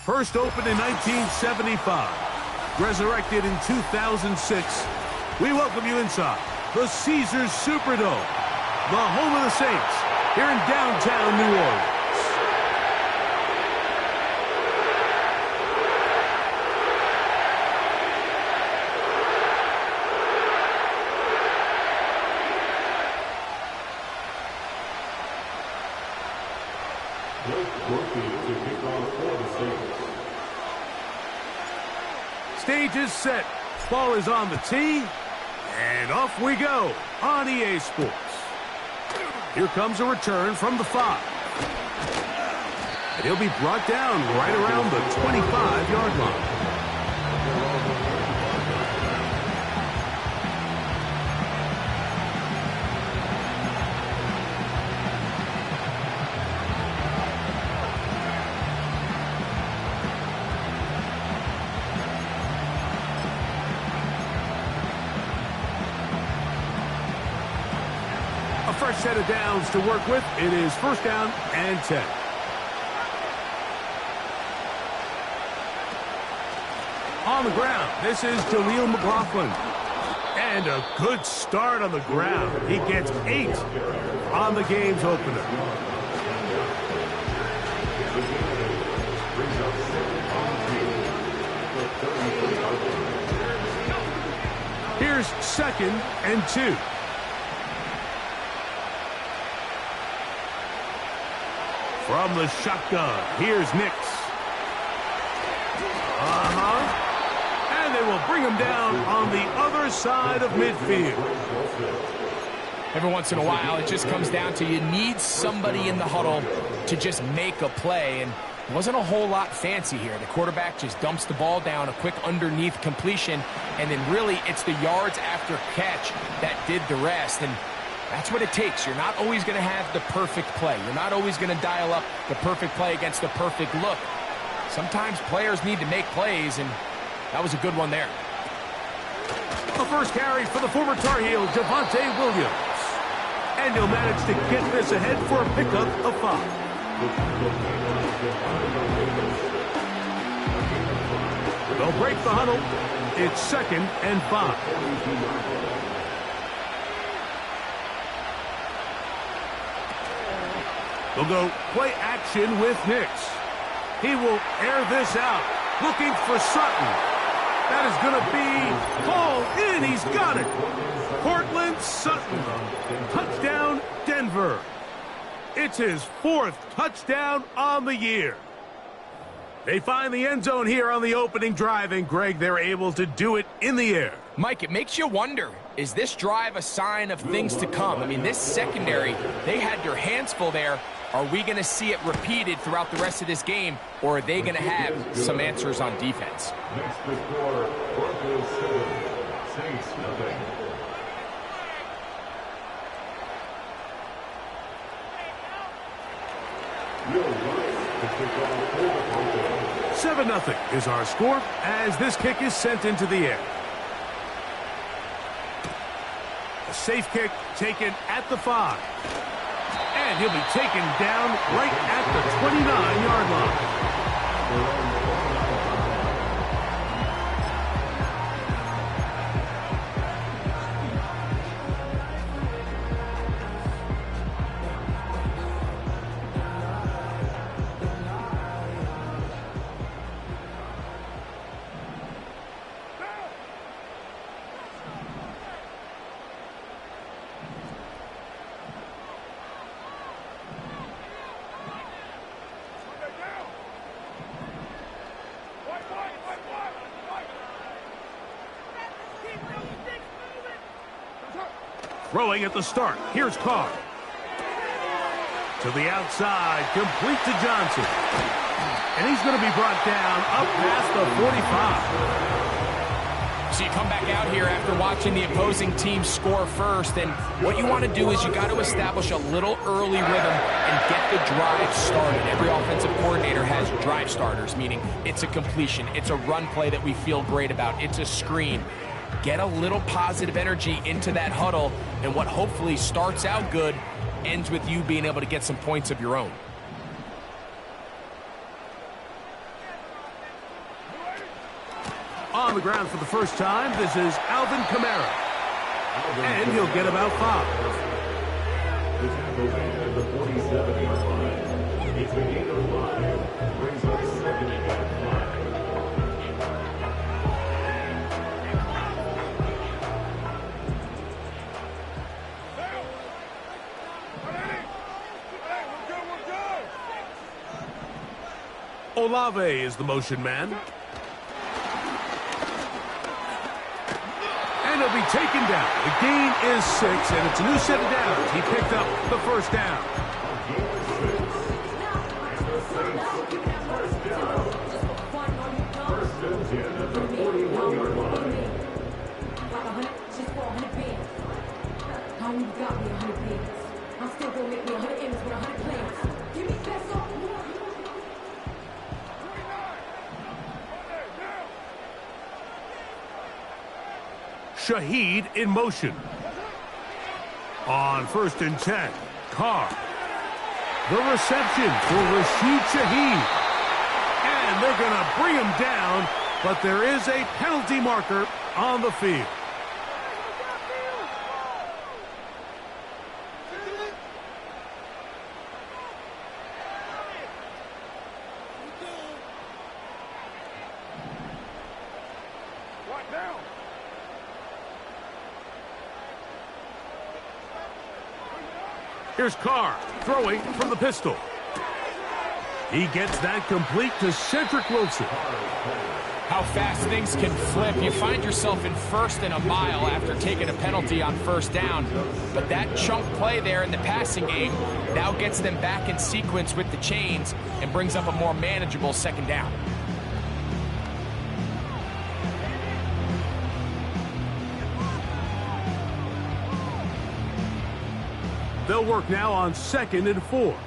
First opened in 1975, resurrected in 2006, we welcome you inside the Caesars Superdome, the home of the Saints, here in downtown New Orleans. Stage is set. Ball is on the tee. And off we go on EA Sports. Here comes a return from the 5. And he'll be brought down right around the 25-yard line. Fresh set of downs to work with. It is first down and 10. On the ground, this is Jaleel McLaughlin. And a good start on the ground. He gets 8 on the game's opener. Here's second and 2. From the shotgun, here's Nix. And they will bring him down on the other side of midfield. Every once in a while, it just comes down to you need somebody in the huddle to just make a play. And it wasn't a whole lot fancy here. The quarterback just dumps the ball down, a quick underneath completion, and then really it's the yards after catch that did the rest. And that's what it takes. You're not always going to have the perfect play. You're not always going to dial up the perfect play against the perfect look. Sometimes players need to make plays, and that was a good one there. The first carry for the former Tar Heel, Javonte Williams. And he'll manage to get this ahead for a pickup of 5. They'll break the huddle. It's second and 5. They'll go play action with Nix. He will air this out, looking for Sutton. That is going to be called in. He's got it. Cortland Sutton. Touchdown, Denver. It's his 4th touchdown on the year. They find the end zone here on the opening drive, and Greg, they're able to do it in the air. Mike, it makes you wonder, is this drive a sign of things to come? I mean, this secondary, they had their hands full there. Are we going to see it repeated throughout the rest of this game, or are they going to have some answers on defense? Next to score, Broncos 7, Saints nothing. Will Rice to kick off for the Broncos. 7-0 is our score as this kick is sent into the air. A safe kick taken at the 5. And he'll be taken down right at the 29-yard line. Throwing at the start. Here's Carr. To the outside. Complete to Johnson. And he's going to be brought down up past the 45. So you come back out here after watching the opposing team score first, and what you want to do is you got to establish a little early rhythm and get the drive started. Every offensive coordinator has drive starters, meaning it's a completion, it's a run play that we feel great about, it's a screen. Get a little positive energy into that huddle, and what hopefully starts out good ends with you being able to get some points of your own. On the ground for the first time, this is Alvin Kamara. And he'll get about 5. The tackle man at the 47-yard line. It's a gain of 5. Brings up 2nd and 5. Olave is the motion man. And he'll be taken down. The gain is 6, and it's a new set of downs. He picked up the first down. Shaheed in motion. On 1st and 10, Carr. The reception for Rashid Shaheed. And they're going to bring him down, but there is a penalty marker on the field. Here's Carr throwing from the pistol. He gets that complete to Cedric Wilson. How fast things can flip. You find yourself in 1st and a mile after taking a penalty on 1st down. But that chunk play there in the passing game now gets them back in sequence with the chains and brings up a more manageable 2nd down. They'll work now on 2nd and 4.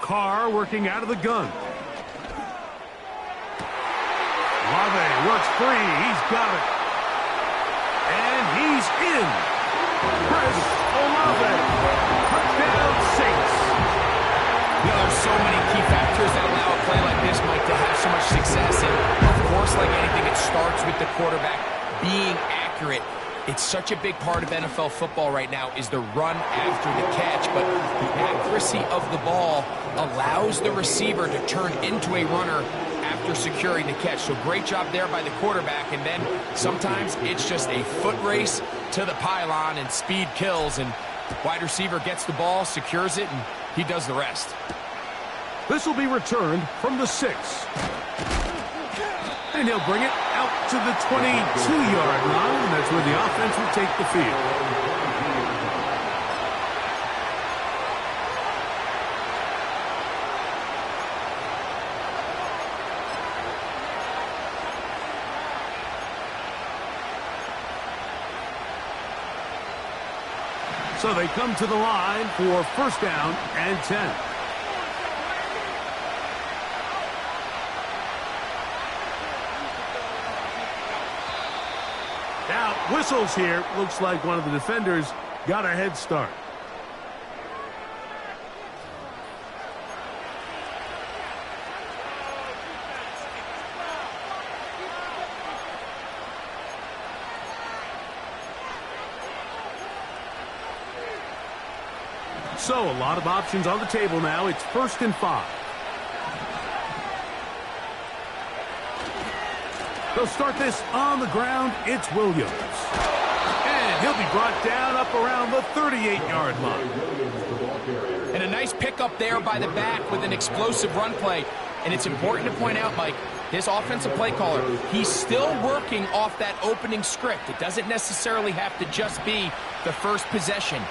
Carr working out of the gun. Olave works free. He's got it. And he's in. Chris Olave. Touchdown Saints. You know, there's so many key factors that allow a play like this, Mike, to have so much success. And, of course, like anything, it starts with the quarterback being accurate. It's such a big part of NFL football right now is the run after the catch. But the accuracy of the ball allows the receiver to turn into a runner after securing the catch. So great job there by the quarterback. And then sometimes it's just a foot race to the pylon and speed kills. And wide receiver gets the ball, secures it, and he does the rest. This will be returned from the 6. And he'll bring it out to the 22-yard line. That's where the offense will take the field. So they come to the line for 1st down and 10. Now, whistles here. Looks like one of the defenders got a head start. So, a lot of options on the table now. It's 1st and 5. They'll start this on the ground. It's Williams. And he'll be brought down up around the 38-yard line. And a nice pickup there by the back with an explosive run play. And it's important to point out, Mike, his offensive play caller, he's still working off that opening script. It doesn't necessarily have to just be the first possession.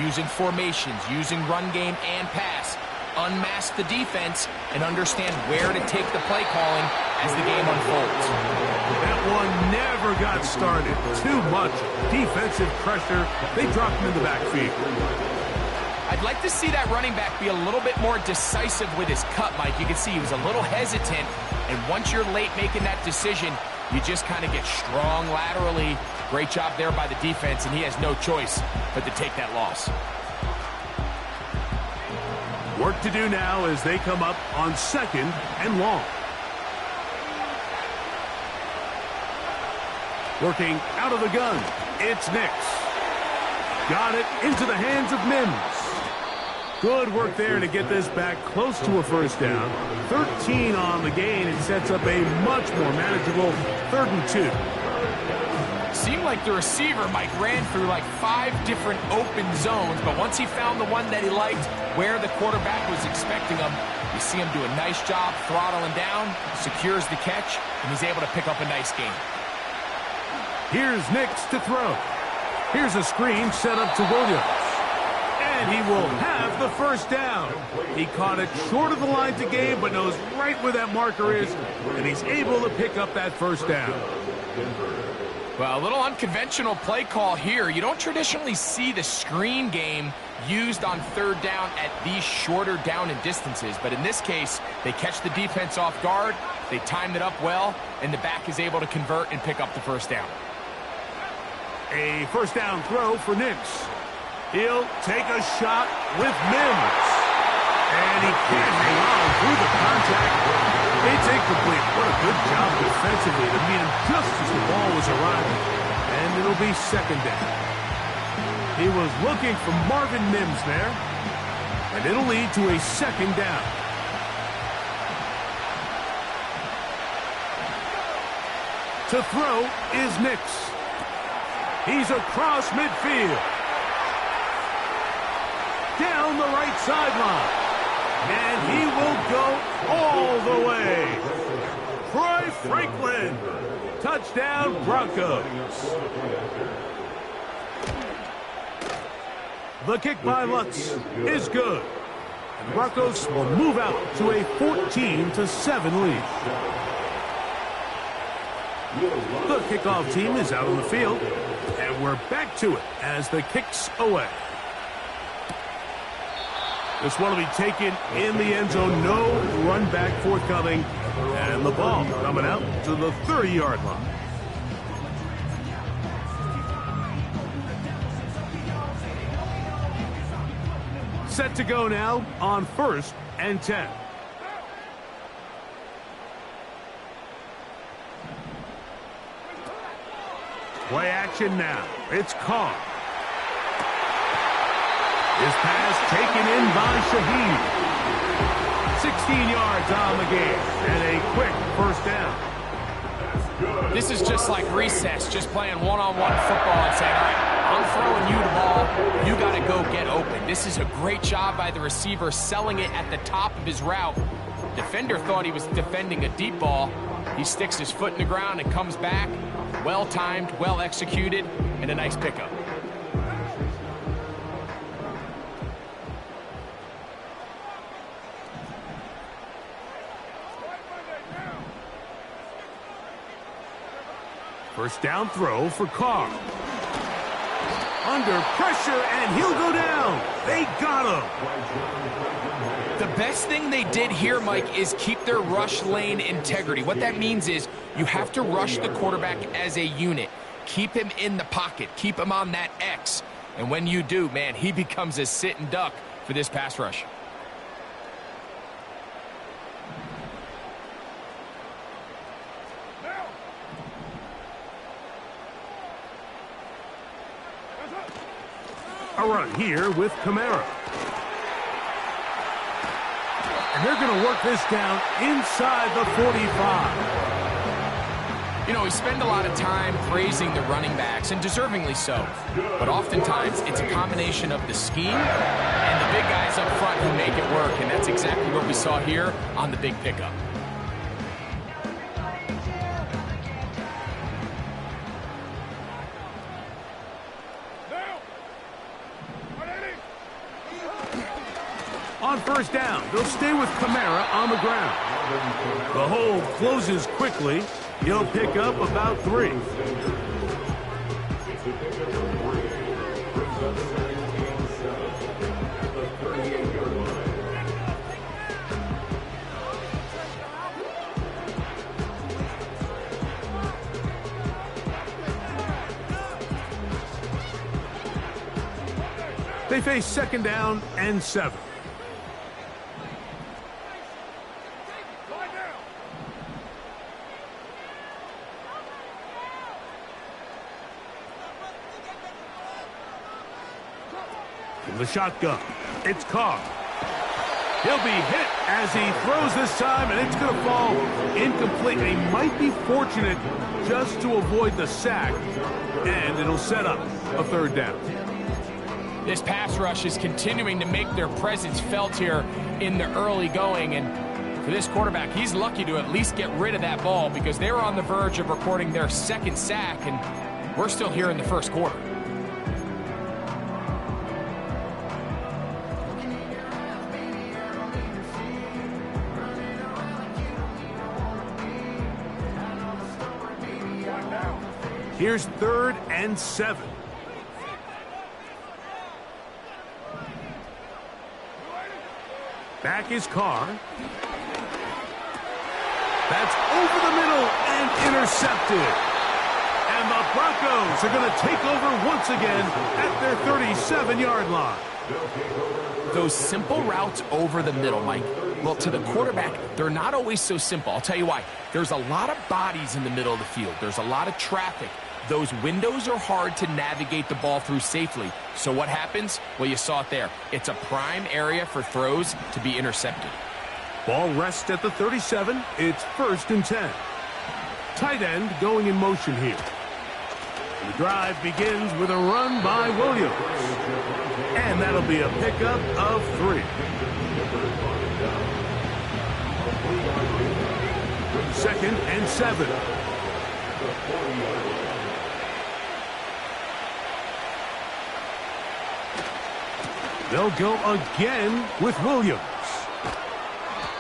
Using formations, using run game and pass. Unmask the defense and understand where to take the play calling as the game unfolds. That one never got started. Too much defensive pressure. They dropped him in the backfield. I'd like to see that running back be a little bit more decisive with his cut, Mike. You can see he was a little hesitant, and once you're late making that decision, you just kind of get strong laterally. Great job there by the defense, and he has no choice but to take that loss. Work to do now as they come up on 2nd and long. Working out of the gun, it's Nix. Got it into the hands of Mims. Good work there to get this back close to a first down. 13 on the gain. It sets up a much more manageable 3rd and 2. Seemed like the receiver, Mike, ran through like 5 different open zones, but once he found the one that he liked, where the quarterback was expecting him, you see him do a nice job throttling down, secures the catch, and he's able to pick up a nice gain. Here's Nix to throw. Here's a screen set up to Williams. And he will have the first down. He caught it short of the line to gain, but knows right where that marker is, and he's able to pick up that first down. Well, a little unconventional play call here. You don't traditionally see the screen game used on 3rd down at these shorter down and distances, but in this case, they catch the defense off guard, they timed it up well, and the back is able to convert and pick up the first down. A first down throw for Nix. He'll take a shot with Mims. And he can't hang on through the contact. It's incomplete. What a good job defensively to meet him just as the ball was arriving. And it'll be 2nd down. He was looking for Marvin Mims there. And it'll lead to a 2nd down. To throw is Nix. He's across midfield. Down the right sideline. And he will go all the way. Troy Franklin. Touchdown, Broncos. The kick by Lutz is good. And Broncos will move out to a 14-7 lead. The kickoff team is out on the field. And we're back to it as the kick's away. This one will be taken in the end zone. No run back forthcoming. And the ball coming out to the 30-yard line. Set to go now on 1st and 10. Play action now. It's Carr. His pass taken in by Shaheed. 16 yards on the game and a quick first down. This is just like recess, just playing one-on-one football and saying, all right, I'm throwing you the ball. You got to go get open. This is a great job by the receiver selling it at the top of his route. Defender thought he was defending a deep ball. He sticks his foot in the ground and comes back. Well-timed, well-executed, and a nice pickup. First down throw for Carr. Under pressure, and he'll go down. They got him. The best thing they did here, Mike, is keep their rush lane integrity. What that means is you have to rush the quarterback as a unit. Keep him in the pocket. Keep him on that X. And when you do, man, he becomes a sitting duck for this pass rush. A run here with Kamara. And they're going to work this down inside the 45. You know, we spend a lot of time praising the running backs, and deservingly so. But oftentimes, it's a combination of the scheme and the big guys up front who make it work, and that's exactly what we saw here on the big pickup. On first down, they'll stay with Kamara on the ground. The hold closes quickly. He'll pick up about 3. They face second down and 7. In the shotgun, it's Carr. He'll be hit as he throws this time, and it's going to fall incomplete. He might be fortunate just to avoid the sack, and it'll set up a third down. This pass rush is continuing to make their presence felt here in the early going, and for this quarterback, he's lucky to at least get rid of that ball because they were on the verge of recording their second sack, and we're still here in the first quarter. Here's 3rd and 7. Back is Carr. That's over the middle and intercepted. And the Broncos are going to take over once again at their 37-yard line. Those simple routes over the middle, Mike, well, to the quarterback, they're not always so simple. I'll tell you why. There's a lot of bodies in the middle of the field. There's a lot of traffic. Those windows are hard to navigate the ball through safely. So what happens? Well, you saw it there. It's a prime area for throws to be intercepted. Ball rests at the 37. It's 1st and 10. Tight end going in motion here. The drive begins with a run by Williams. And that'll be a pickup of 3. 2nd and 7. They'll go again with Williams.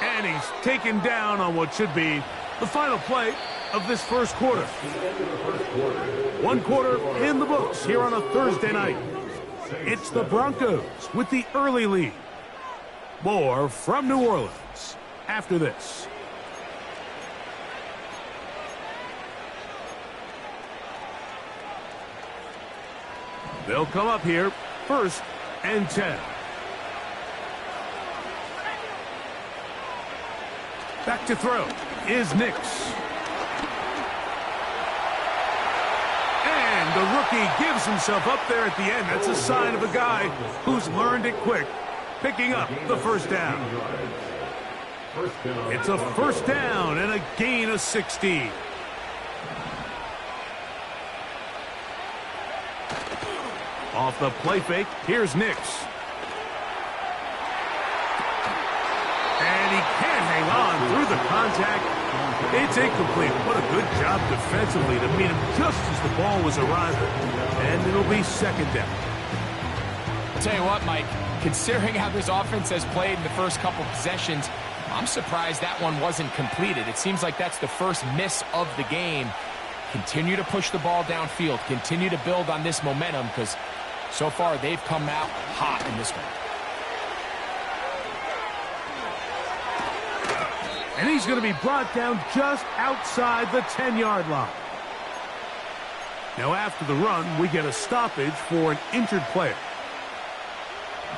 And he's taken down on what should be the final play of this first quarter. 1 quarter in the books here on a Thursday night. It's the Broncos with the early lead. More from New Orleans after this. They'll come up here 1st and 10. Back to throw is Nix. And the rookie gives himself up there at the end. That's a sign of a guy who's learned it quick, picking up the first down. It's a first down and a gain of 16. Off the play fake, here's Nix. And he can't hang on through the contact. It's incomplete. What a good job defensively to meet him just as the ball was arriving. And it'll be 2nd down. I'll tell you what, Mike, considering how this offense has played in the first couple possessions, I'm surprised that one wasn't completed. It seems like that's the first miss of the game. Continue to push the ball downfield. Continue to build on this momentum because so far they've come out hot in this one. And he's going to be brought down just outside the 10-yard line. Now after the run, we get a stoppage for an injured player.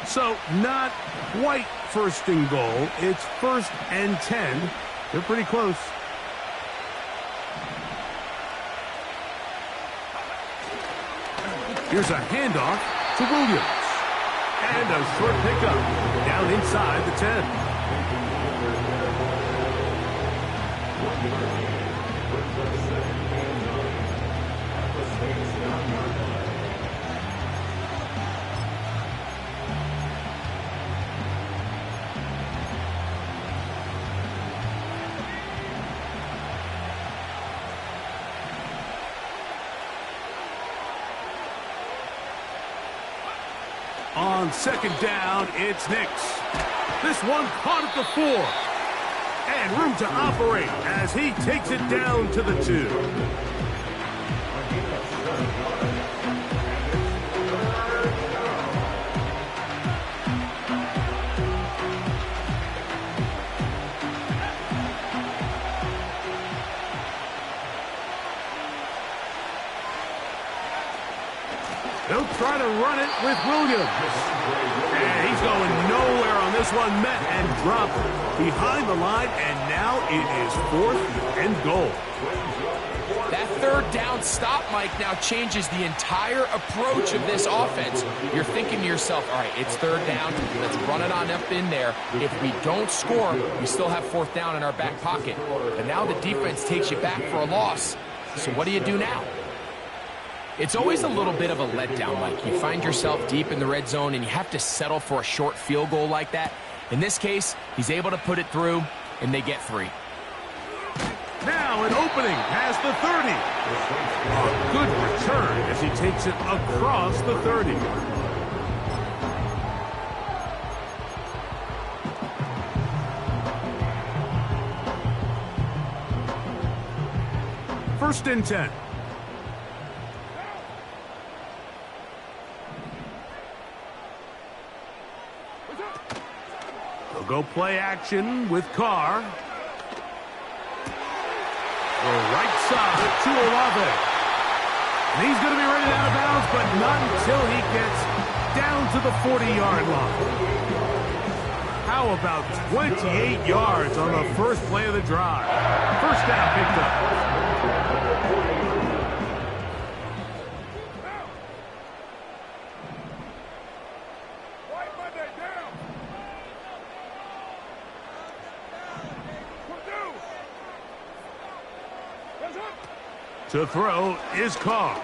So not quite 1st and goal. It's 1st and 10. They're pretty close. Here's a handoff to Williams. And a short pickup down inside the 10. On 2nd down, it's Nix. This one caught at the 4. And room to operate as he takes it down to the 2. They'll try to run it with Williams. And he's going nowhere on this one. Met and dropped behind the line, and now it is 4th and goal. That third down stop, Mike, now changes the entire approach of this offense. You're thinking to yourself, all right, it's 3rd down. Let's run it on up in there. If we don't score, we still have 4th down in our back pocket. But now the defense takes you back for a loss. So what do you do now? It's always a little bit of a letdown, Mike. You find yourself deep in the red zone, and you have to settle for a short field goal like that. In this case, he's able to put it through, and they get 3. Now an opening past the 30. A good return as he takes it across the 30. First and 10. They'll go play action with Carr. The right side to Olave. And he's going to be ready out of bounds, but not until he gets down to the 40-yard line. How about 28 yards on the first play of the drive? First down picked up. To throw is Carr.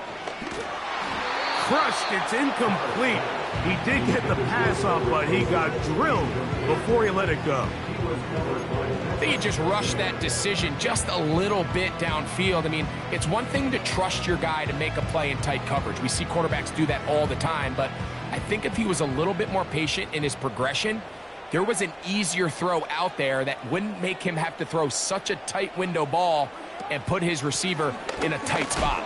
Crushed, it's incomplete. He did get the pass off, but he got drilled before he let it go. I think he just rushed that decision just a little bit downfield. I mean, it's one thing to trust your guy to make a play in tight coverage. We see quarterbacks do that all the time, but I think if he was a little bit more patient in his progression, there was an easier throw out there that wouldn't make him have to throw such a tight window ball and put his receiver in a tight spot.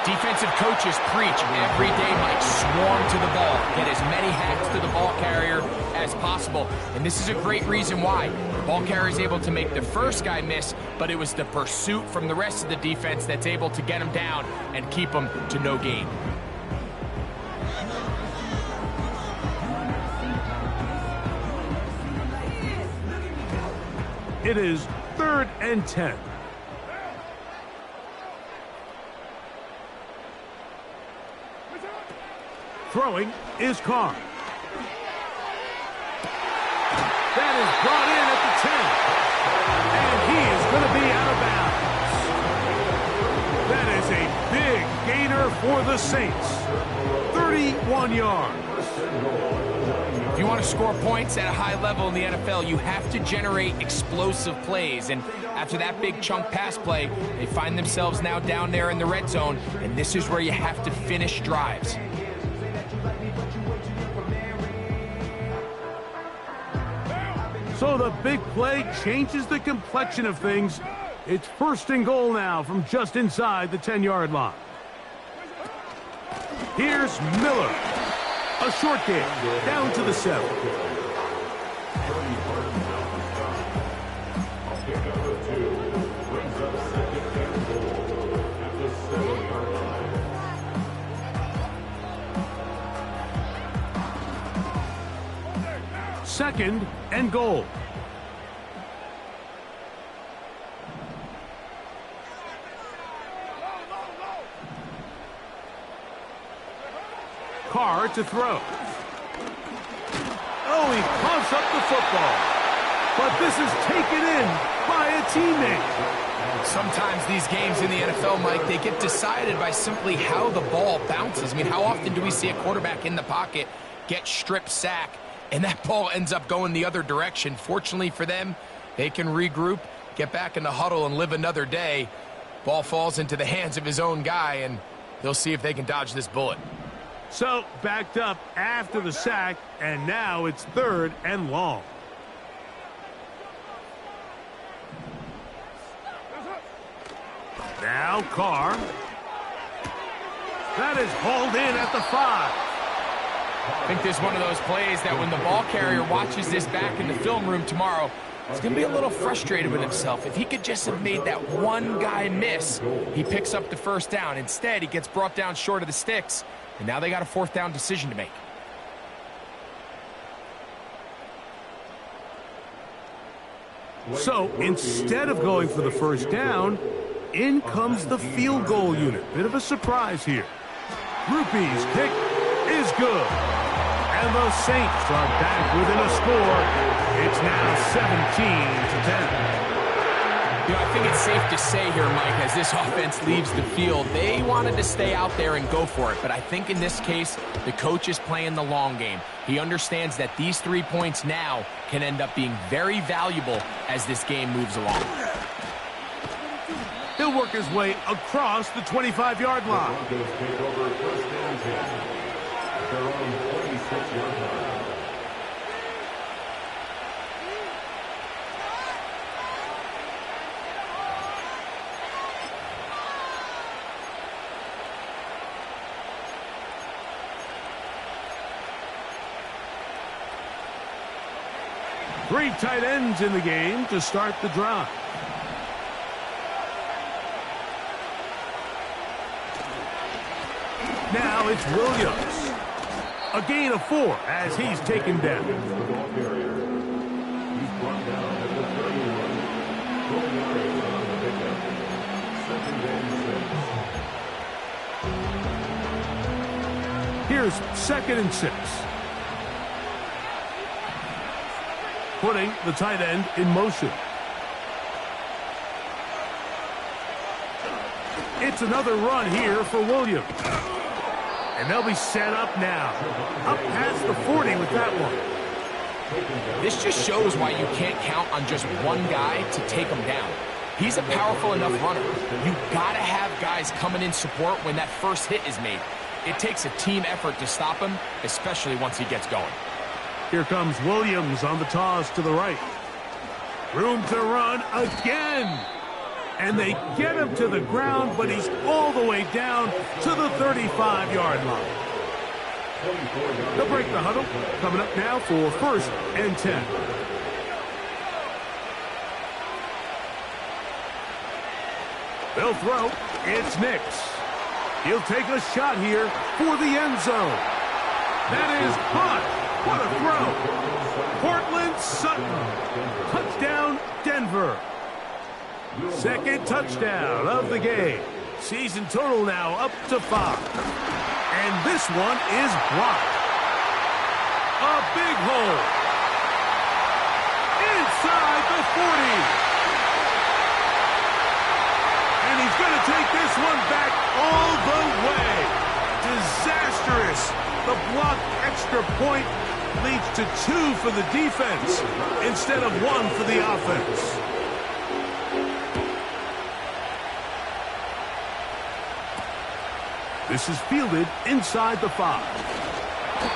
Defensive coaches preach every day, Mike, swarm to the ball. Get as many hacks to the ball carrier as possible. And this is a great reason why. The ball carrier is able to make the first guy miss, but it was the pursuit from the rest of the defense that's able to get him down and keep him to no gain. It is 3rd and 10. Throwing is Carr. That is brought in at the 10. And he is going to be out of bounds. That is a big gainer for the Saints. 31 yards. If you want to score points at a high level in the NFL, you have to generate explosive plays. And after that big chunk pass play, they find themselves now down there in the red zone. And this is where you have to finish drives. So the big play changes the complexion of things. It's 1st and goal now from just inside the 10-yard line. Here's Miller. A short game down to the 7. Second and goal. Carr to throw. Oh, he pumps up the football. But this is taken in by a teammate. Sometimes these games in the NFL, Mike, they get decided by simply how the ball bounces. I mean, how often do we see a quarterback in the pocket get strip sack, and that ball ends up going the other direction? Fortunately for them, they can regroup, get back in the huddle, and live another day. Ball falls into the hands of his own guy, and they'll see if they can dodge this bullet. So, backed up after the sack, and now it's 3rd and long. Now Carr. That is hauled in at the 5. I think this is one of those plays that when the ball carrier watches this back in the film room tomorrow, he's going to be a little frustrated with himself. If he could just have made that one guy miss, he picks up the 1st down. Instead, he gets brought down short of the sticks, And now they got a fourth down decision to make. So instead of going for the first down, in comes the field goal unit. Bit of a surprise here. Rupee's kick is good. And the Saints are back within a score. It's now 17-10. You know, I think it's safe to say here, Mike, as this offense leaves the field, they wanted to stay out there and go for it. But I think in this case, the coach is playing the long game. He understands that these 3 points now can end up being very valuable as this game moves along. He'll work his way across the 25-yard line. Three tight ends in the game to start the drive. Now it's Williams. A gain of 4 as he's taken down. Here's 2nd and 6. Putting the tight end in motion. It's another run here for Williams. And they'll be set up now. Up past the 40 with that one. This just shows why you can't count on just one guy to take him down. He's a powerful enough runner. You gotta have guys coming in support when that first hit is made. It takes a team effort to stop him, especially once he gets going. Here comes Williams on the toss to the right. Room to run again. And they get him to the ground, but he's all the way down to the 35-yard line. They'll break the huddle. Coming up now for 1st and 10. They'll throw. It's Nix. He'll take a shot here for the end zone. That is hot. What a throw. Portland Sutton. Touchdown, Denver. 2nd touchdown of the game. Season total now up to 5. And this one is blocked. A big hole. Inside the 40. And he's going to take this one back all the way. Disastrous. The blocked extra point leads to 2 for the defense instead of 1 for the offense. This is fielded inside the 5.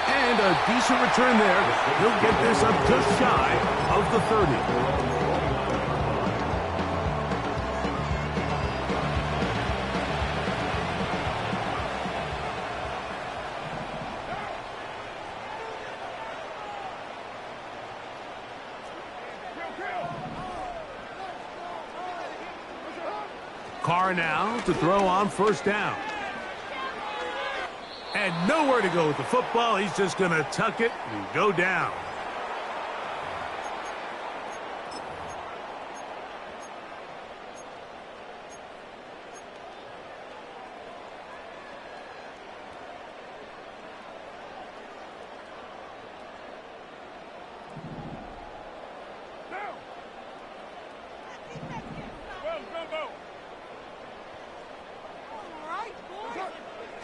And a decent return there. He'll get this up just shy of the 30. Carr now to throw on 1st down. And nowhere to go with the football. He's just going to tuck it and go down.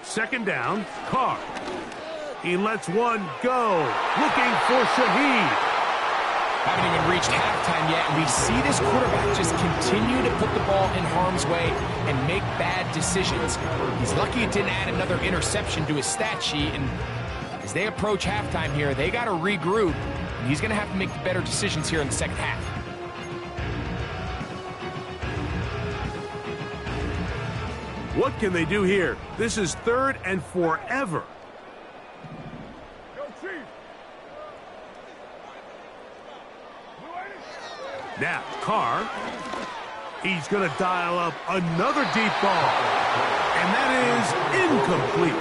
Second down, Carr. He lets one go. Looking for Shaheed. Haven't even reached halftime yet, and we see this quarterback just continue to put the ball in harm's way and make bad decisions. He's lucky it didn't add another interception to his stat sheet, and as they approach halftime here, they got to regroup, and he's going to have to make the better decisions here in the second half. What can they do here? This is 3rd and forever. Now, Carr. He's going to dial up another deep ball. And that is incomplete.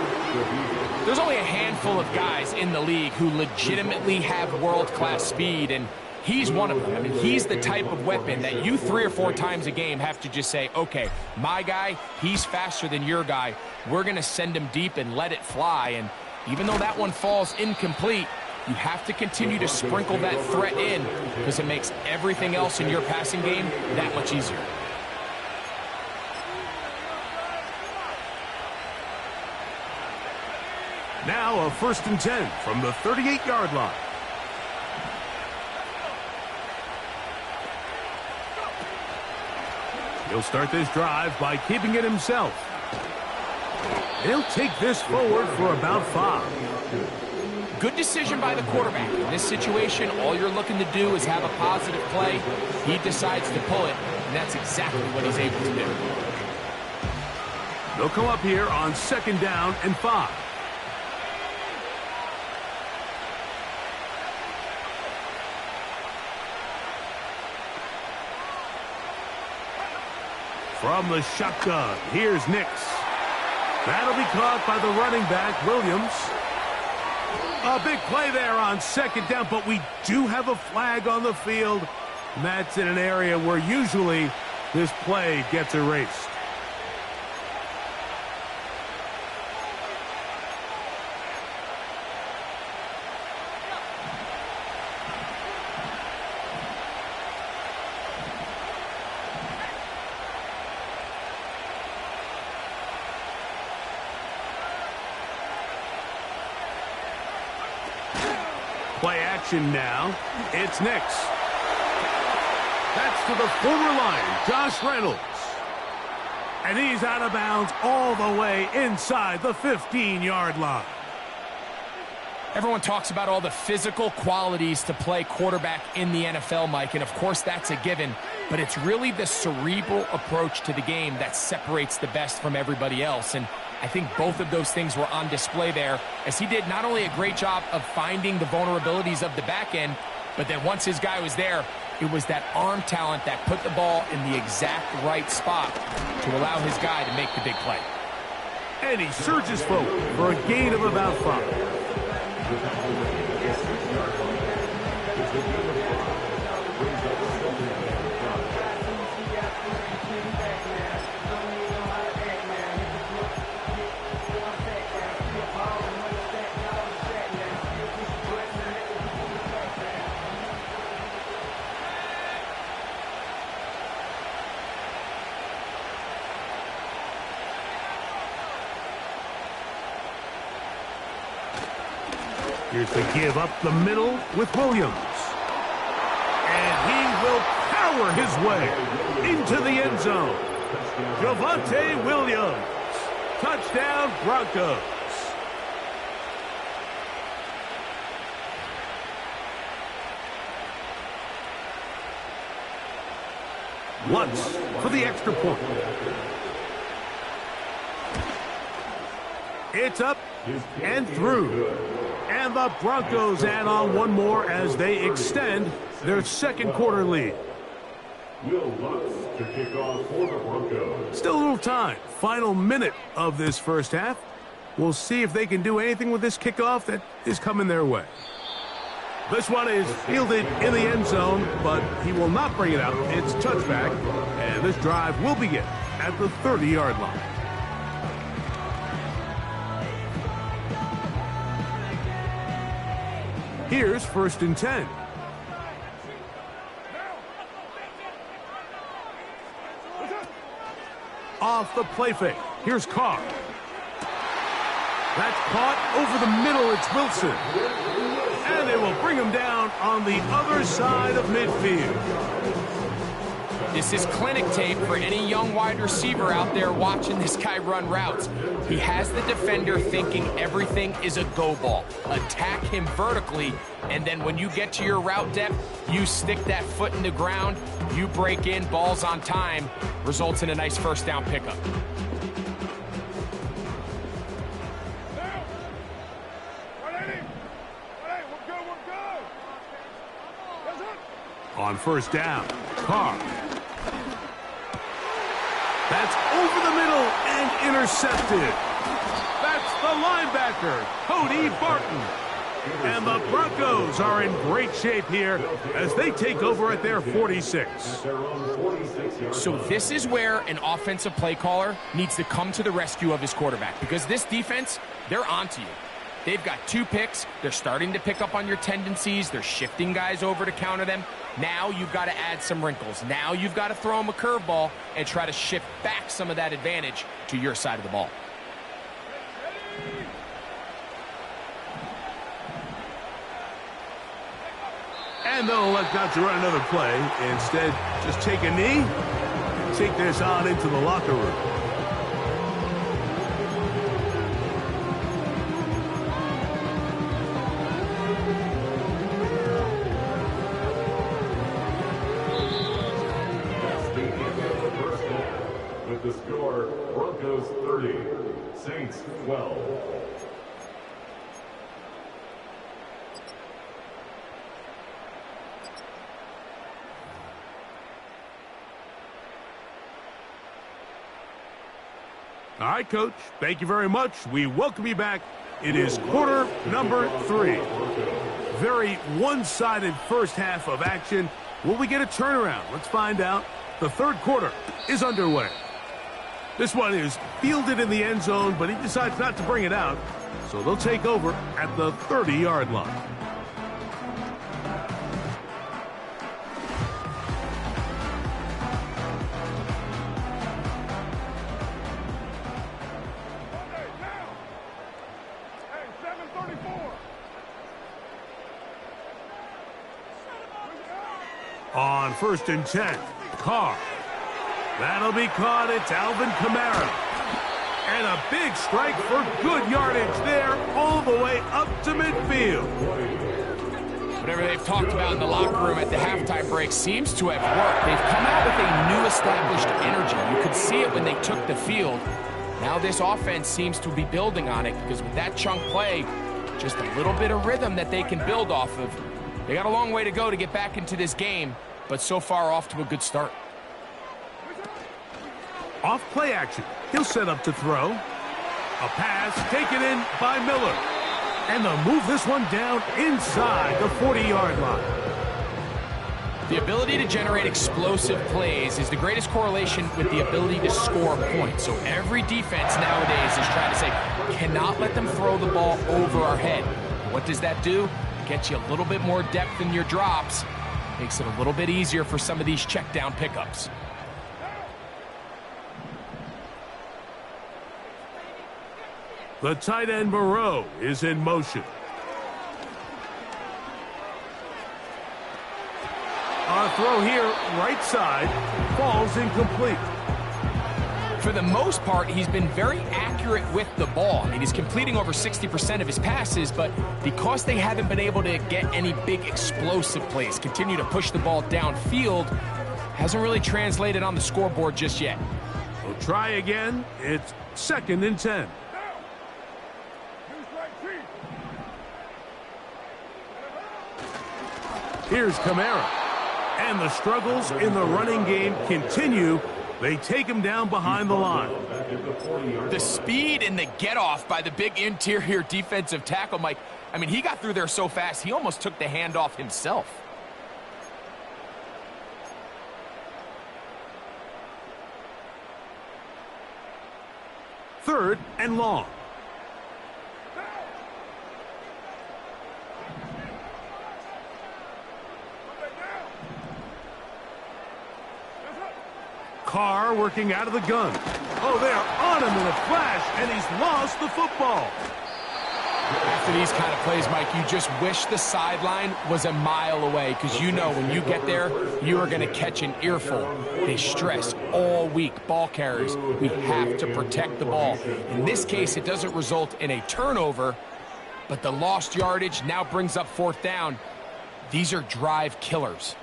There's only a handful of guys in the league who legitimately have world-class speed, and he's one of them. I mean, he's the type of weapon that you 3 or 4 times a game have to just say, okay, my guy, he's faster than your guy. We're going to send him deep and let it fly. And even though that one falls incomplete, you have to continue to sprinkle that threat in because it makes everything else in your passing game that much easier. Now a 1st and 10 from the 38-yard line. He'll start this drive by keeping it himself. He'll take this forward for about 5. Good decision by the quarterback. In this situation, all you're looking to do is have a positive play. He decides to pull it, and that's exactly what he's able to do. They'll come up here on 2nd down and 5. From the shotgun, here's Nix. That'll be caught by the running back, Williams. A big play there on 2nd down, but we do have a flag on the field. And that's in an area where usually this play gets erased. Play action now. It's Nix. That's to the former Lion, Josh Reynolds. And he's out of bounds all the way inside the 15-yard line. Everyone talks about all the physical qualities to play quarterback in the NFL, Mike, and of course that's a given, but it's really the cerebral approach to the game that separates the best from everybody else, and I think both of those things were on display there, as he did not only a great job of finding the vulnerabilities of the back end, but then once his guy was there, it was that arm talent that put the ball in the exact right spot to allow his guy to make the big play. And he surges forward for a gain of about 5. Here's the give up the middle with Williams. And he will power his way into the end zone. Javonte Williams. Touchdown, Broncos. Once for the extra point. It's up and through. And the Broncos add on one more as they extend their 2nd quarter lead. Will Lutz to kick off for the Broncos. Still a little time. Final minute of this first half. We'll see if they can do anything with this kickoff that is coming their way. This one is fielded in the end zone, but he will not bring it out. It's touchback, and this drive will begin at the 30-yard line. Here's 1st and 10. Off the play fake. Here's Carr. That's caught over the middle. It's Wilson. And they will bring him down on the other side of midfield. This is clinic tape for any young wide receiver out there watching this guy run routes. He has the defender thinking everything is a go ball. Attack him vertically, and then when you get to your route depth, you stick that foot in the ground, you break in, balls on time, results in a nice 1st down pickup. On 1st down, Carr. That's over the middle and intercepted. That's the linebacker, Cody Barton. And the Broncos are in great shape here as they take over at their 46. So this is where an offensive play caller needs to come to the rescue of his quarterback, because this defense, they're onto you. They've got 2 picks. They're starting to pick up on your tendencies. They're shifting guys over to counter them. Now you've got to add some wrinkles. Now you've got to throw them a curveball and try to shift back some of that advantage to your side of the ball. And they'll elect not to run another play. Instead, just take a knee and take this on into the locker room. That's the end of the first half. With the score, Broncos 30, Saints 12. All right, Coach, thank you very much. We welcome you back. It is quarter number 3. Very one-sided first half of action. Will we get a turnaround? Let's find out. The third quarter is underway. This one is fielded in the end zone, but he decides not to bring it out. So they'll take over at the 30-yard line. On 1st and 10, Carr. That'll be caught. It's Alvin Kamara. And a big strike for good yardage there all the way up to midfield. Whatever they've talked about in the locker room at the halftime break seems to have worked. They've come out with a new established energy. You could see it when they took the field. Now this offense seems to be building on it, because with that chunk play, just a little bit of rhythm that they can build off of. They got a long way to go to get back into this game, but so far off to a good start. Off play action. He'll set up to throw. A pass taken in by Miller. And they'll move this one down inside the 40-yard line. The ability to generate explosive plays is the greatest correlation with the ability to score points. So every defense nowadays is trying to say, cannot let them throw the ball over our head. What does that do? Gets you a little bit more depth in your drops. Makes it a little bit easier for some of these check down pickups. The tight end Moreau is in motion. A throw here, right side, falls incomplete. For the most part, he's been very accurate with the ball. I mean, he's completing over 60% of his passes, but because they haven't been able to get any big explosive plays, continue to push the ball downfield, hasn't really translated on the scoreboard just yet. We'll try again. It's 2nd and 10. Here's Kamara. And the struggles in the running game continue. They take him down behind the line. The speed and the get-off by the big interior defensive tackle, Mike. I mean, he got through there so fast, he almost took the handoff himself. Third and long. Carr working out of the gun. Oh, they are on him in a flash, and he's lost the football. After these kind of plays, Mike, you just wish the sideline was a mile away, because you know when you get there, you are going to catch an earful. They stress all week, ball carriers. We have to protect the ball. In this case, it doesn't result in a turnover, but the lost yardage now brings up 4th down. These are drive killers.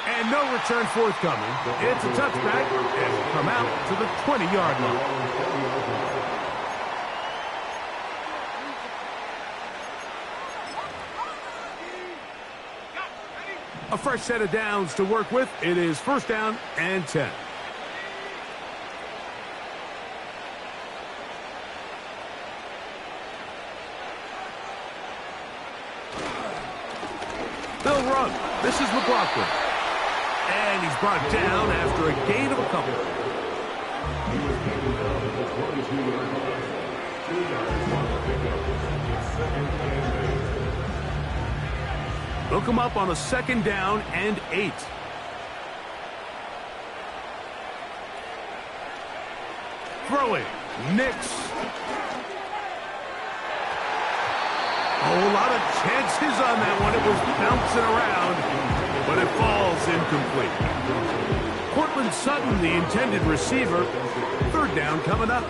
And no return forthcoming. It's a touchback, and will come out to the 20-yard line. A fresh set of downs to work with. It is 1st down and 10. They'll run. This is McLaughlin. And he's brought down after a gain of a couple. He was taken down at the 22-yard line. 2 yards on the pickup. It's second and 8. They'll come up on a 2nd down and 8. Throwing. Nix. A lot of chances on that one. It was bouncing around, but it falls incomplete. Cortland Sutton, the intended receiver. 3rd down coming up.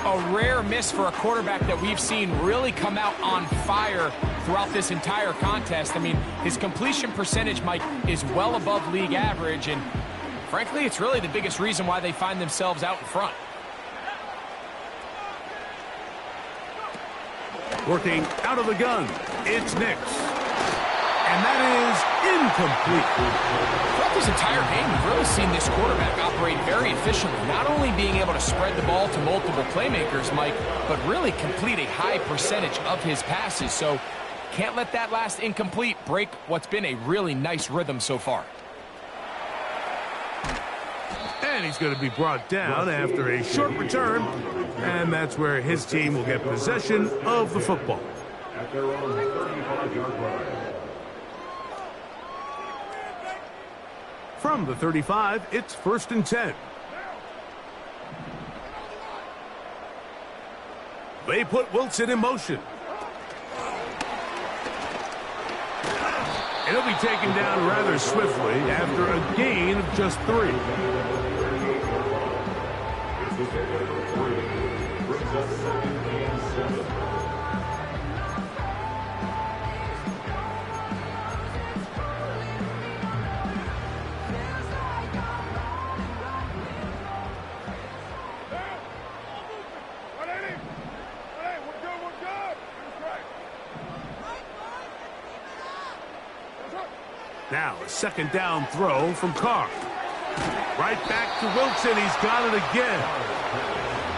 A rare miss for a quarterback that we've seen really come out on fire throughout this entire contest. I mean, his completion percentage, Mike, is well above league average, and frankly, it's really the biggest reason why they find themselves out in front. Working out of the gun, it's Nix. And that is incomplete. Throughout this entire game, we've really seen this quarterback operate very efficiently, not only being able to spread the ball to multiple playmakers, Mike, but really complete a high percentage of his passes. So can't let that last incomplete break what's been a really nice rhythm so far. And he's going to be brought down after a short return. And that's where his team will get possession of the football. At their own 35-yard line. From the 35, it's 1st and 10. They put Wilson in motion. And he'll be taken down rather swiftly after a gain of just 3. This is number 3. Brings us 2nd and 7. Now a 2nd down throw from Carr. Right back to Wilson. He's got it again.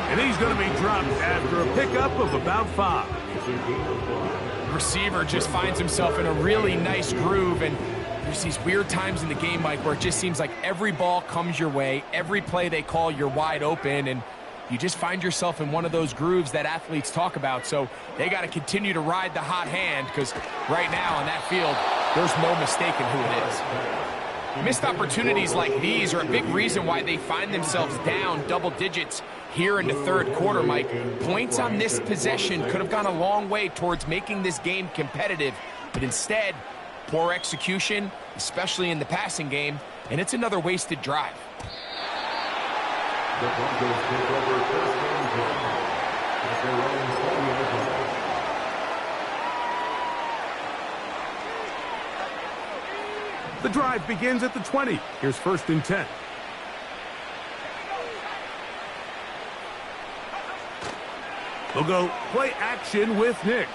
And he's going to be dropped after a pickup of about 5. The receiver just finds himself in a really nice groove, and there's these weird times in the game, Mike, where it just seems like every ball comes your way, every play they call, you're wide open, and you just find yourself in one of those grooves that athletes talk about. So they got to continue to ride the hot hand, because right now on that field, there's no mistaking who it is. Missed opportunities like these are a big reason why they find themselves down double digits here in the 3rd quarter, Mike. Points on this possession could have gone a long way towards making this game competitive, but instead, poor execution, especially in the passing game, and it's another wasted drive. The Broncos take over 1st and 10 at their own 40-yard line. The drive begins at the 20. Here's 1st and 10. They'll go play action with Nix.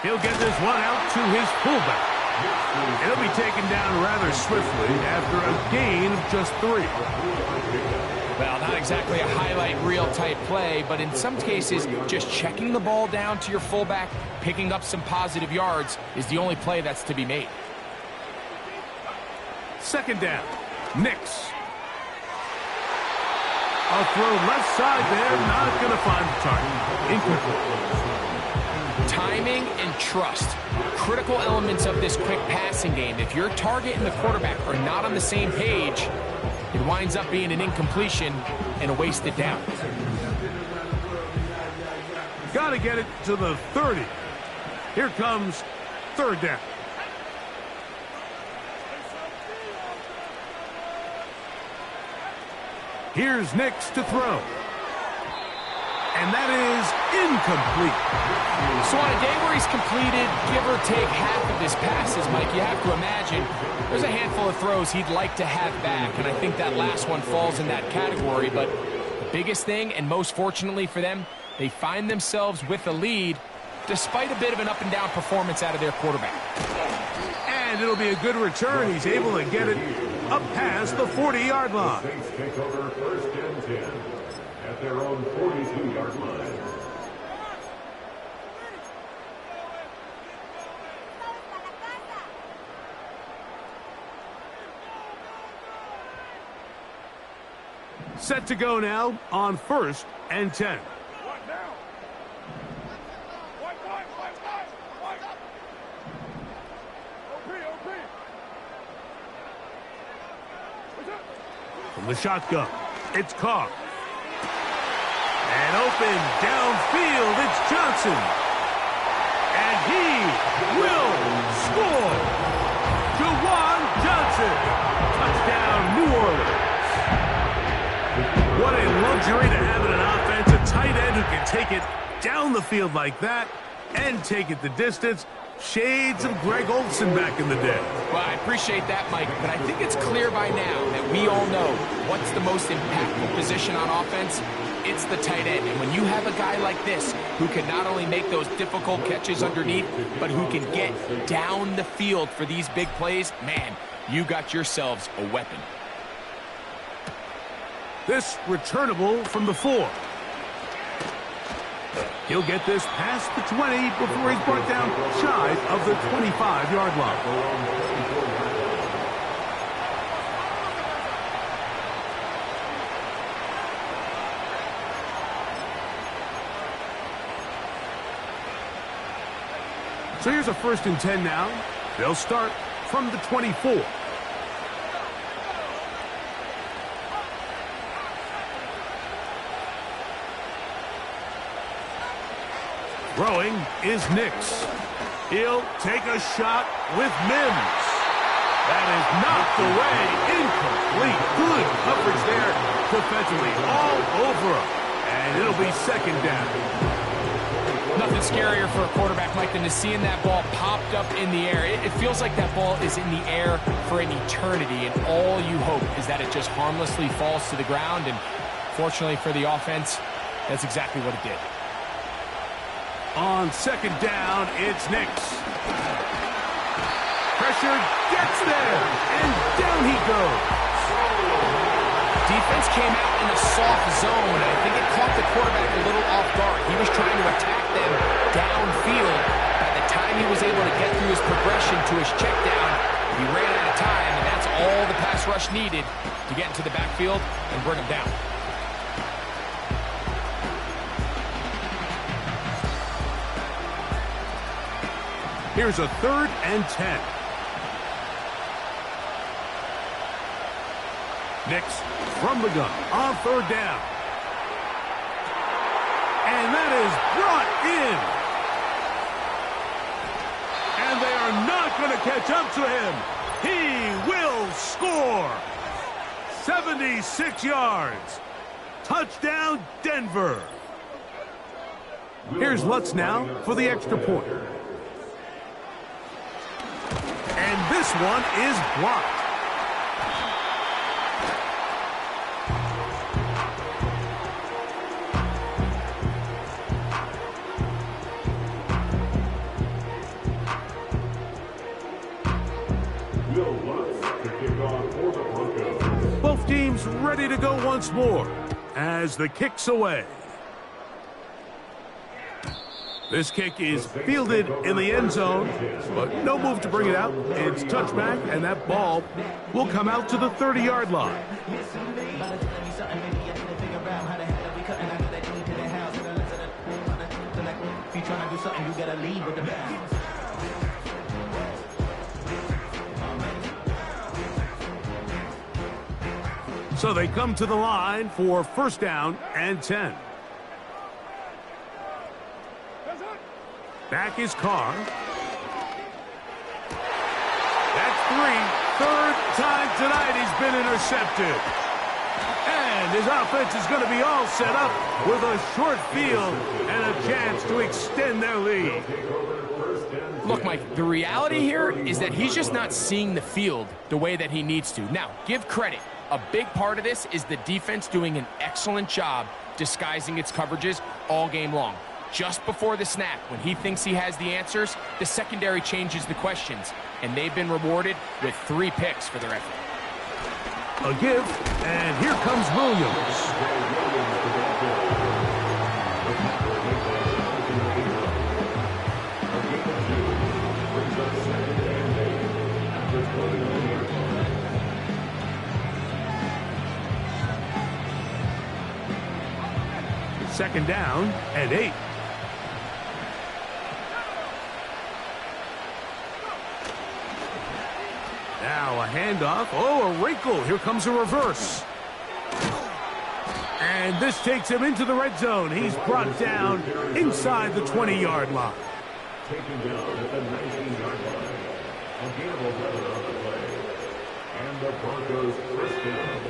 He'll get this one out to his fullback. And he'll be taken down rather swiftly after a gain of just 3. Well, not exactly a highlight reel type play, but in some cases, just checking the ball down to your fullback, picking up some positive yards is the only play that's to be made. 2nd down. Nix. A throw left side there, not going to find the target. Incomplete. Timing and trust, critical elements of this quick passing game. If your target and the quarterback are not on the same page, it winds up being an incompletion and a wasted down. Got to get it to the 30. Here comes 3rd down. Here's Nix to throw. And that is incomplete. So on a day where he's completed, give or take half of his passes, Mike, you have to imagine there's a handful of throws he'd like to have back, and I think that last one falls in that category. But the biggest thing, and most fortunately for them, they find themselves with a lead despite a bit of an up-and-down performance out of their quarterback. And it'll be a good return. He's able to get it up past the 40-yard line. Saints take over 1st and 10 at their own 42-yard line. Set to go now on 1st and 10. From the shotgun, it's Carr. And open downfield, it's Johnson. And he will score. Jawan Johnson. Touchdown, New Orleans. What a luxury to have in an offense. A tight end who can take it down the field like that and take it the distance. Shades of Greg Olsen back in the day. Well, I appreciate that, Mike, but I think it's clear by now that we all know what's the most impactful position on offense. It's the tight end. And when you have a guy like this who can not only make those difficult catches underneath, but who can get down the field for these big plays, man, you got yourselves a weapon. This returnable from the 4. He'll get this past the 20 before he's brought down shy of the 25-yard line. So here's a 1st and 10 now. They'll start from the 24. Throwing is Nix. He'll take a shot with Mims. That is knocked away, incomplete. Good coverage there defensively, all over him. And it'll be 2nd down. Nothing scarier for a quarterback, Mike, than to seeing that ball popped up in the air. It feels like that ball is in the air for an eternity, and all you hope is that it just harmlessly falls to the ground. And fortunately for the offense, that's exactly what it did. On 2nd down, it's Nix. Pressure gets there, and down he goes. Defense came out in a soft zone, and I think it caught the quarterback a little off guard. He was trying to attack them downfield. By the time he was able to get through his progression to his check down, he ran out of time, and that's all the pass rush needed to get into the backfield and bring him down. Here's a 3rd and 10. Nix from the gun on 3rd down. And that is brought in. And they are not going to catch up to him. He will score. 76 yards. Touchdown, Denver. Here's Lutz now for the extra point. And this one is blocked. Both teams ready to go once more as the kick's away. This kick is fielded in the end zone, but no move to bring it out. It's touchback, and that ball will come out to the 30-yard line. So they come to the line for 1st down and 10. Back is Carr. That's 3. 3rd time tonight he's been intercepted. And his offense is going to be all set up with a short field and a chance to extend their lead. Look, Mike, the reality here is that he's just not seeing the field the way that he needs to. Now, give credit. A big part of this is the defense doing an excellent job disguising its coverages all game long. Just before the snap, when he thinks he has the answers, the secondary changes the questions, and they've been rewarded with 3 picks for their effort. A give, and here comes Williams. second down and 8. Now a handoff. Oh, a wrinkle. Here comes a reverse. And this takes him into the red zone. He's brought down inside the 20-yard line. Taken down at the 19-yard line. A gain of 11 on the play. And the Broncos first down.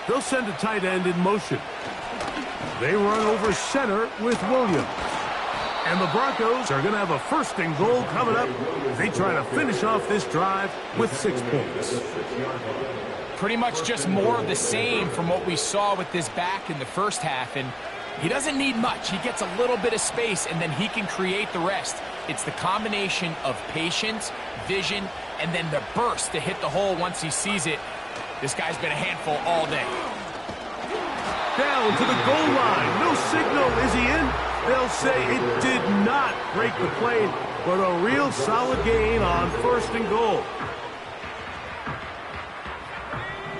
They'll send a tight end in motion. They run over center with Williams. And the Broncos are going to have a first and goal coming up. They try to finish off this drive with 6 points. Pretty much just more of the same from what we saw with this back in the first half. And he doesn't need much. He gets a little bit of space, and then he can create the rest. It's the combination of patience, vision, and then the burst to hit the hole once he sees it. This guy's been a handful all day. Down to the goal line. No signal. Is he in? They'll say it did not break the plane, but a real solid gain on first and goal.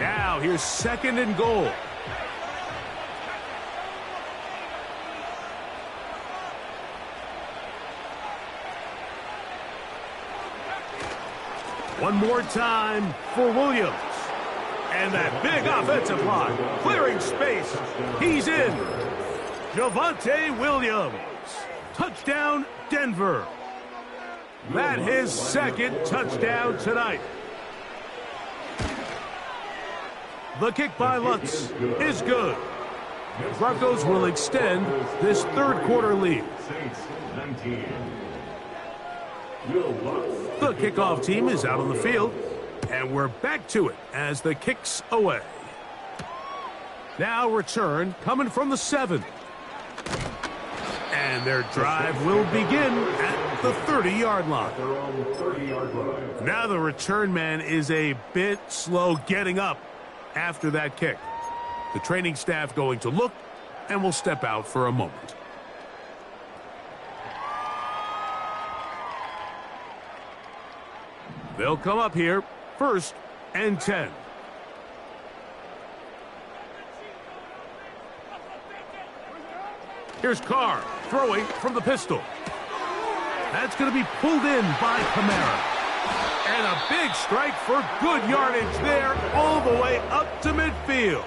Now here's second and goal. One more time for Williams. And that big offensive line, clearing space. He's in. Javonte Williams. Touchdown, Denver. That his second touchdown tonight. The kick by Lutz is good. The Broncos will extend this third quarter lead. The kickoff team is out on the field. And we're back to it as the kick's away. Now return coming from the 7. And their drive will begin at the 30-yard line. Now the return man is a bit slow getting up after that kick. The training staff going to look and will step out for a moment. They'll come up here. First and 10. Here's Carr throwing from the pistol. That's going to be pulled in by Kamara. And a big strike for good yardage there all the way up to midfield.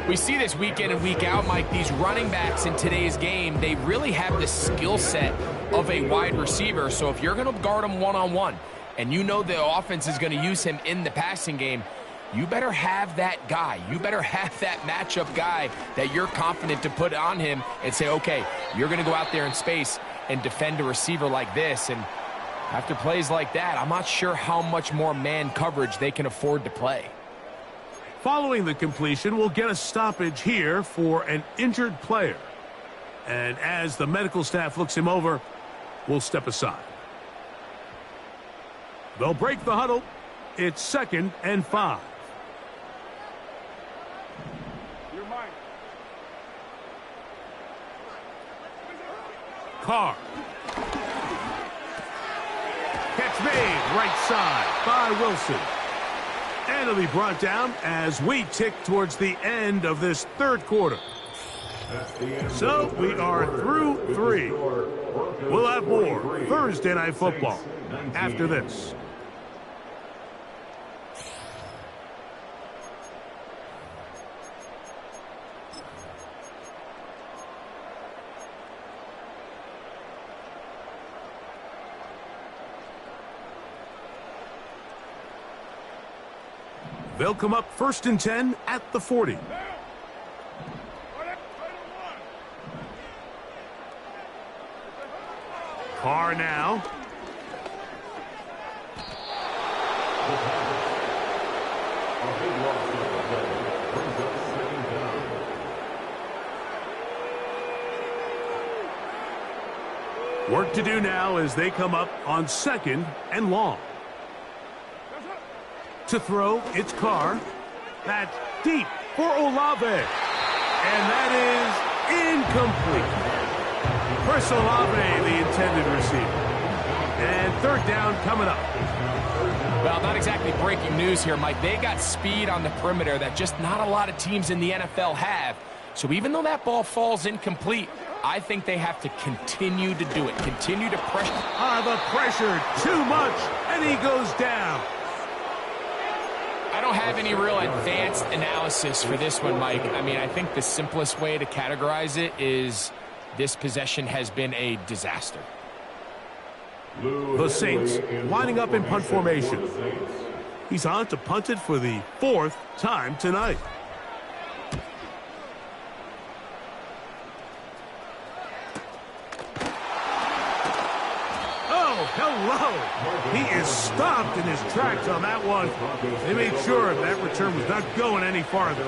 We see this week in and week out, Mike. These running backs in today's game, they really have the skill set of a wide receiver. So if you're going to guard them one-on-one, and you know the offense is going to use him in the passing game, you better have that guy. You better have that matchup guy that you're confident to put on him and say, okay, you're going to go out there in space and defend a receiver like this. And after plays like that, I'm not sure how much more man coverage they can afford to play. Following the completion, we'll get a stoppage here for an injured player. And as the medical staff looks him over, we'll step aside. They'll break the huddle. It's second and 5. Carr. Catch made right side by Wilson. And it'll be brought down as we tick towards the end of this third quarter. So we are through 3. We'll have more Thursday Night Football after this. They'll come up first and 10 at the 40. Carr now. Work to do now as they come up on second and long. To throw, it's Carr. That's deep for Olave. And that is incomplete. Chris Olave, the intended receiver. And third down coming up. Well, not exactly breaking news here, Mike. They got speed on the perimeter that just not a lot of teams in the NFL have. So even though that ball falls incomplete, I think they have to continue to do it. Continue to pressure. The pressure, too much, and he goes down. I don't have any real advanced analysis for this one, Mike. I mean, I think the simplest way to categorize it is this possession has been a disaster. The Saints lining up in punt formation. He's on to punt it for the 4th time tonight. Oh, hello. He is stopped in his tracks on that one. They made sure that return was not going any farther.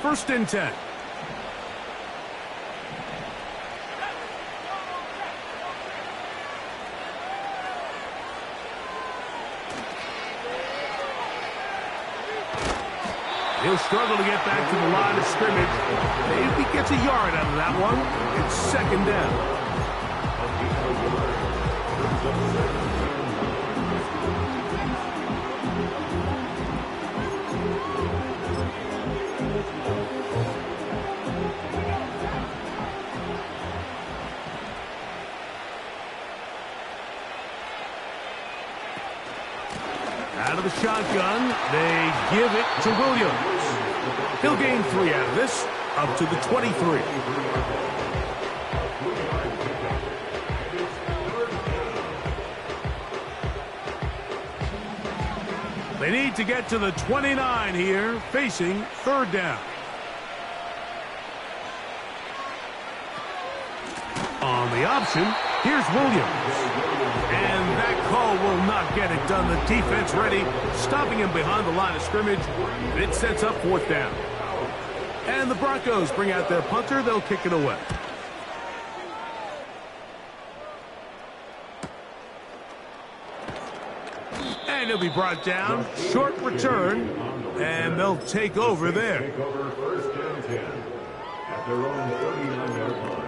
First and 10. He'll struggle to get back to the line of scrimmage. Maybe he gets a yard out of that one. It's second down. Out of the shotgun, they give it to Williams. He'll gain 3 out of this, up to the 23. They need to get to the 29 here, facing third down. On the option, here's Williams. And that call will not get it done. The defense ready, stopping him behind the line of scrimmage. And it sets up 4th down. And the Broncos bring out their punter. They'll kick it away. And he'll be brought down. Short return. And they'll take over there. Take over first and 10 at their own 39-yard line.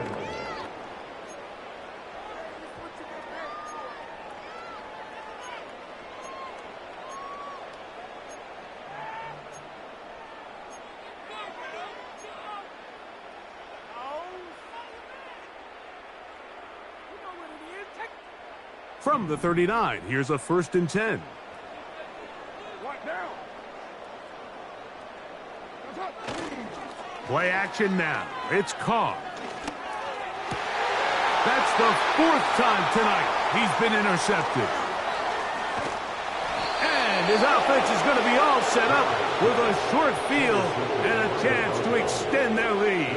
From the 39, here's a first and 10. Play action now. It's caught. That's the 4th time tonight he's been intercepted. And his offense is going to be all set up with a short field and a chance to extend their lead.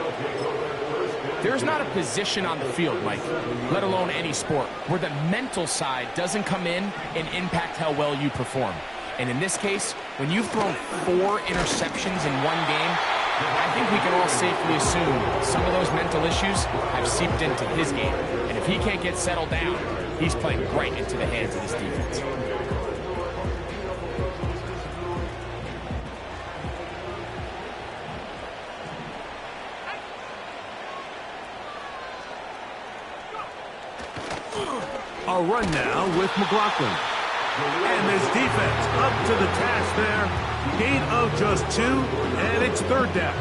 There's not a position on the field, Mike, let alone any sport, where the mental side doesn't come in and impact how well you perform. And in this case, when you've thrown 4 interceptions in one game, I think we can all safely assume some of those mental issues have seeped into his game. And if he can't get settled down, he's playing right into the hands of this defense. A run now with McLaughlin. And this defense up to the task there. Gain of just 2, and it's third down.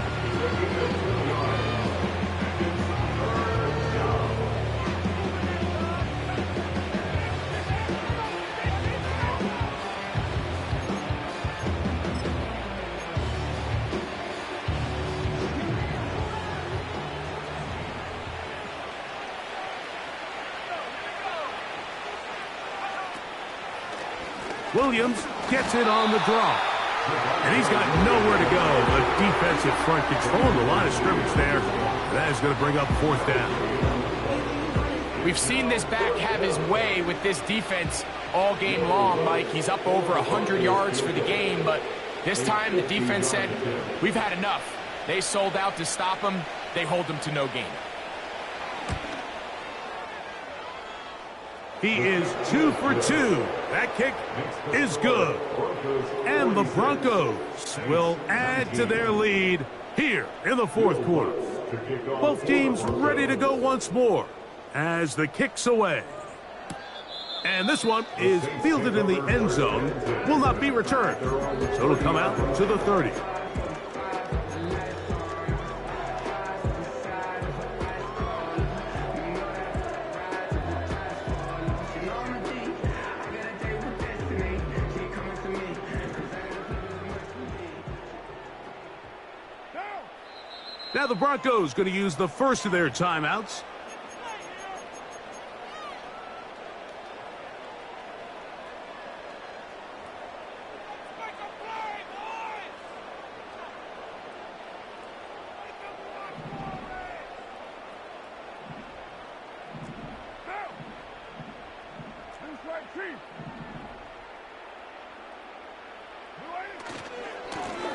Williams gets it on the draw. And he's got nowhere to go. The defensive front controlling the line of scrimmage there. That is going to bring up 4th down. We've seen this back have his way with this defense all game long, Mike. He's up over 100 yards for the game, but this time the defense said, we've had enough. They sold out to stop him. They hold him to no gain. He is 2 for 2. That kick is good. And the Broncos will add to their lead here in the fourth quarter. Both teams ready to go once more as the kick's away. And this one is fielded in the end zone, will not be returned. So it'll come out to the 30. Now the Broncos going to use the first of their timeouts.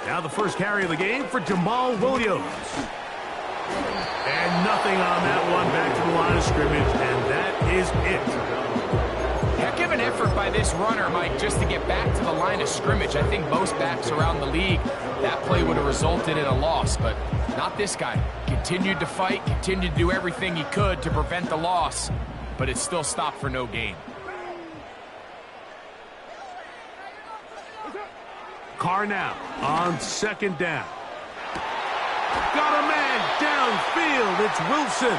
Now the first carry of the game for Jamal Williams. And nothing on that one, back to the line of scrimmage, and that is it. Heck of an effort by this runner, Mike, just to get back to the line of scrimmage. I think most backs around the league, that play would have resulted in a loss, but not this guy. Continued to fight, continued to do everything he could to prevent the loss, but it still stopped for no gain. Carr now on second down. Got a man downfield. It's Wilson.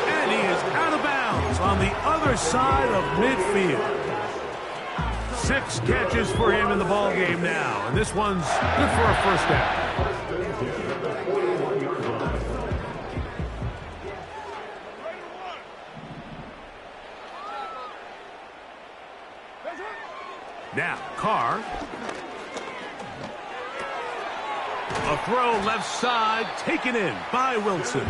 And he is out of bounds on the other side of midfield. 6 catches for him in the ball game now. And this one's good for a first down. Now, Carr. A throw left side, taken in by Wilson.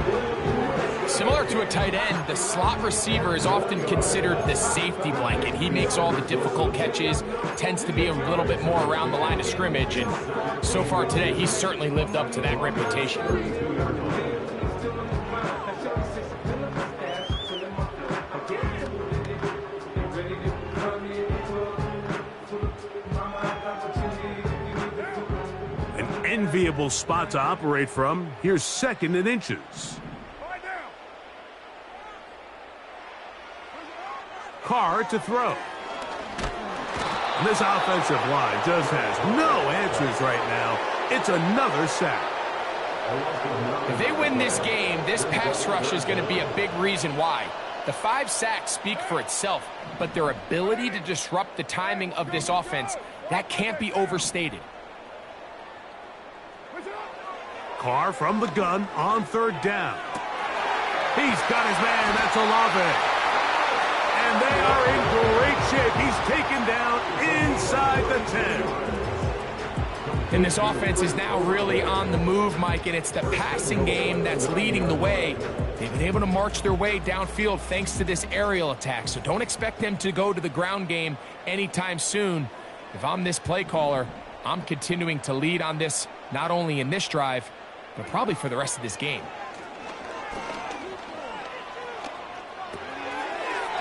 Similar to a tight end, the slot receiver is often considered the safety blanket. He makes all the difficult catches, tends to be a little bit more around the line of scrimmage, and so far today, he's certainly lived up to that reputation. Enviable spot to operate from. Here's second and inches. Carr to throw. And this offensive line just has no answers right now. It's another sack. If they win this game, this pass rush is going to be a big reason why. The 5 sacks speak for itself, but their ability to disrupt the timing of this offense, that can't be overstated. Carr from the gun on third down. He's got his man. That's Olave. And they are in great shape. He's taken down inside the 10. And this offense is now really on the move, Mike, and it's the passing game that's leading the way. They've been able to march their way downfield thanks to this aerial attack, so don't expect them to go to the ground game anytime soon. If I'm this play caller, I'm continuing to lead on this, not only in this drive, but probably for the rest of this game.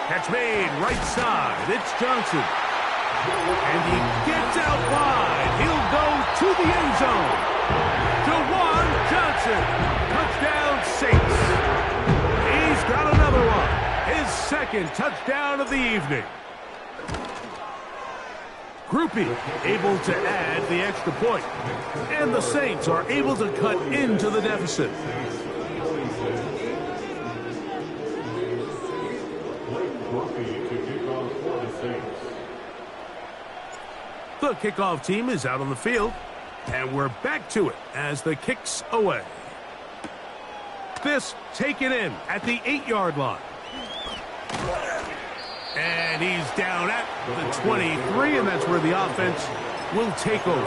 Catch made, right side. It's Johnson. And he gets out wide. He'll go to the end zone. Jawan Johnson. Touchdown Saints. He's got another one. His second touchdown of the evening. Groupie able to add the extra point. And the Saints are able to cut into the deficit. The kickoff team is out on the field. And we're back to it as the kick's away. This taken in at the 8-yard line. And he's down at the 23, and that's where the offense will take over.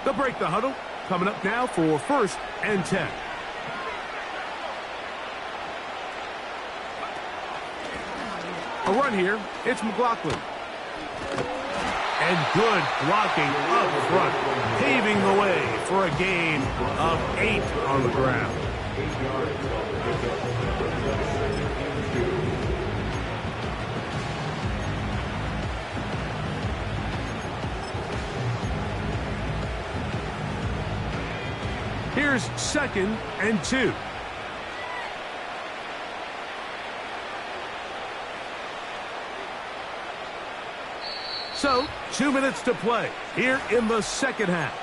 They'll break the huddle. Coming up now for 1st and 10. A run here. It's McLaughlin. And good blocking up front, paving the way for a gain of 8 on the ground. Here's 2nd and 2. So, 2 minutes to play here in the second half.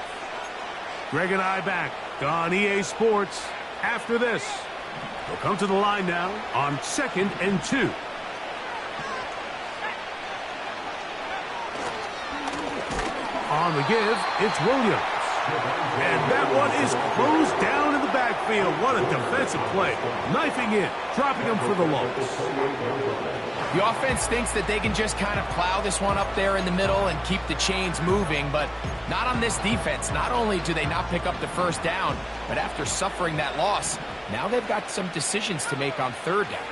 Greg and I back on EA Sports after this. We'll come to the line now on 2nd and 2. On the give, it's Williams. And that one is closed down in the backfield. What a defensive play. Knifing in, dropping him for the loss. The offense thinks that they can just kind of plow this one up there in the middle and keep the chains moving, but not on this defense. Not only do they not pick up the first down, but after suffering that loss, now they've got some decisions to make on 3rd down.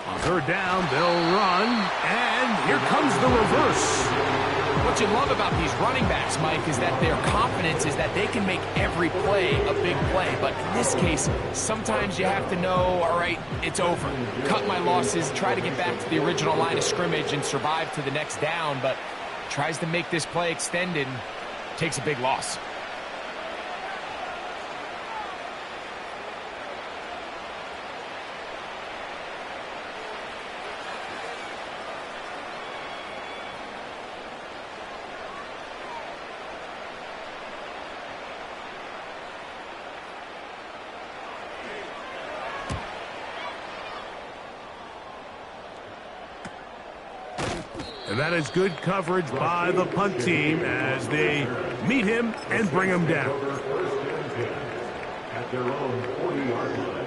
On 3rd down, they'll run, and here comes the reverse. What you love about these running backs, Mike, is that their confidence is that they can make every play a big play. But in this case, sometimes you have to know, all right, it's over. Cut my losses, try to get back to the original line of scrimmage and survive to the next down, but tries to make this play extended and takes a big loss. And that is good coverage by the punt team as they meet him and bring him down. At their own 40-yard line.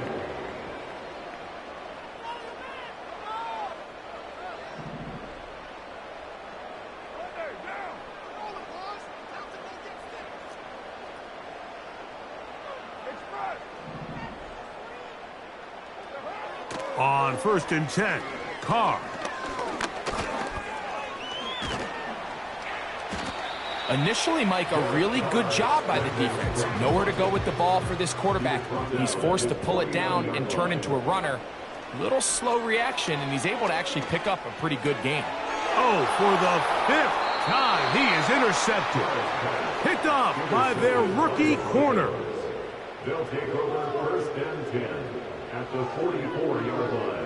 On 1st and 10, Carr. Initially, Mike, a really good job by the defense. Nowhere to go with the ball for this quarterback. He's forced to pull it down and turn into a runner. Little slow reaction, and he's able to actually pick up a pretty good game. Oh, for the 5th time, he is intercepted. Picked off by their rookie corner. They'll take over 1st and 10 at the 44-yard line.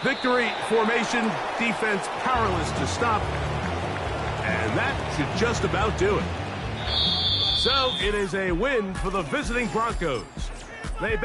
Victory formation, defense powerless to stop. And that should just about do it. So it is a win for the visiting Broncos. They